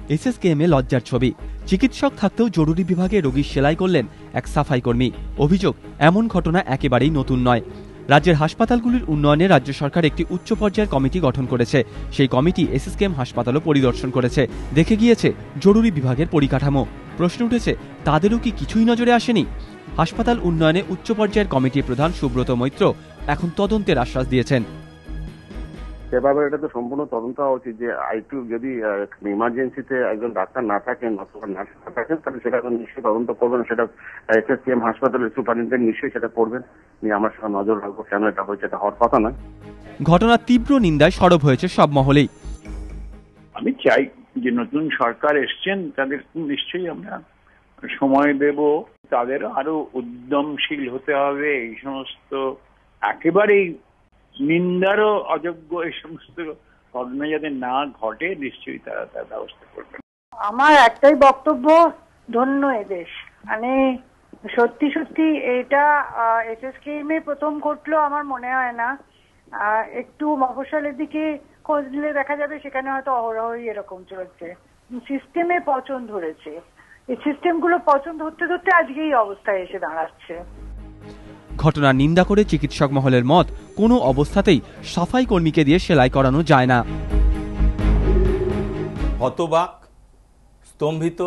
এসএসকেএম-এ লজ্জার ছবি। চিকিৎসক থাকতেও জরুরি বিভাগে রোগীর সেলাই করলেন এক সাফাই কর্মী। অভিযোগ, এমন ঘটনা একেবারেই নতুন নয়। রাজ্যের হাসপাতালগুলির উন্নয়নে রাজ্য সরকার একটি উচ্চ পর্যায়ের কমিটি গঠন করেছে। সেই কমিটি এসএসকেএম হাসপাতালও পরিদর্শন করেছে, দেখে গিয়েছে জরুরি বিভাগের পরিকাঠামো। প্রশ্ন উঠেছে, তাদেরও কি কিছুই নজরে আসেনি? হাসপাতাল উন্নয়নে উচ্চ পর্যায়ের কমিটির প্রধান সুব্রত মৈত্র এখন তদন্তের আশ্বাস দিয়েছেন। সেভাবে এটা তো সম্পূর্ণ তদন্ত হওয়া উচিত যে একটু যদি ইমার্জেন্সিতে একজন ডাক্তার না থাকেন অথবা নার্স না থাকেন, তাহলে সেটা নিশ্চয়ই তদন্ত করবেন। সেটা এসএসকেএম হাসপাতালের সুপারিনটেন্ডেন্ট নিশ্চয়ই সেটা করবেন। আমার সঙ্গে নজর রাখবো কেন এটা হয়েছে, এটা হওয়ার কথা নয়। ঘটনার তীব্র নিন্দায় সরব হয়েছে সব মহলেই। আমি চাই যে নতুন সরকার এসছেন তাদের নিশ্চয়ই আমরা সময় দেব, তাদের আরো উদ্যমশীল হতে হবে। এই সমস্ত একেবারেই নিন্দারও অযোগ্য এই সমস্ত ঘটনা যাতে না ঘটে নিশ্চয়ই তারা তার ব্যবস্থা করবে। আমার একটাই বক্তব্য, ধন্য এদেশ। মানে সত্যি সত্যি এটা এসএসকেএম-এ প্রথম ঘটলো আমার মনে হয় না। একটু মফস্বলের দিকে খোঁজ নিলে দেখা যাবে সেখানে হয়তো অহরহই এরকম চলছে। সিস্টেমে পচন ধরেছে, এই সিস্টেমগুলো পচন ধরতে ধরতে আজকে এই অবস্থায় এসে দাঁড়াচ্ছে। ঘটনার নিন্দা করে চিকিৎসক মহলের মত, কোনো অবস্থাতেই সাফাই কর্মীকে দিয়ে সেলাই করানো যায় না। হতবাক, স্তম্ভিত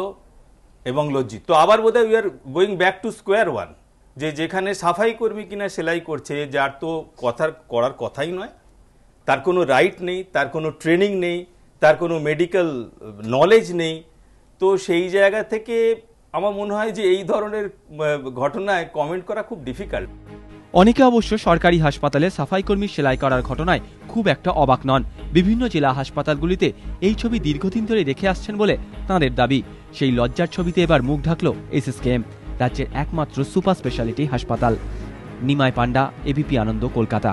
এবং লজ্জিত। তো আবার বোধহয় we are going back to square one, যেখানে সাফাই কর্মী কিনা সেলাই করছে, যার তো করার কথাই নয়, তার কোনো রাইট নেই, তার কোনো ট্রেনিং নেই, তার কোনো মেডিকেল নলেজ নেই। তো সেই জায়গা থেকে আমার মনে হয় যে এই ধরনের ঘটনায় কমেন্ট করা খুব ডিফিকাল্ট। অনেকে অবশ্য সরকারি হাসপাতালে সাফাই কর্মী সেলাই করার ঘটনায় খুব একটা অবাক নন। বিভিন্ন জেলা হাসপাতালগুলিতে এই ছবি দীর্ঘদিন ধরে রেখে আসছেন বলে তাঁদের দাবি। সেই লজ্জার ছবিতে এবার মুখ ঢাকল এসএসকেএম, রাজ্যের একমাত্র সুপার স্পেশালিটি হাসপাতাল। নিমাই পান্ডা, এবিপি আনন্দ, কলকাতা।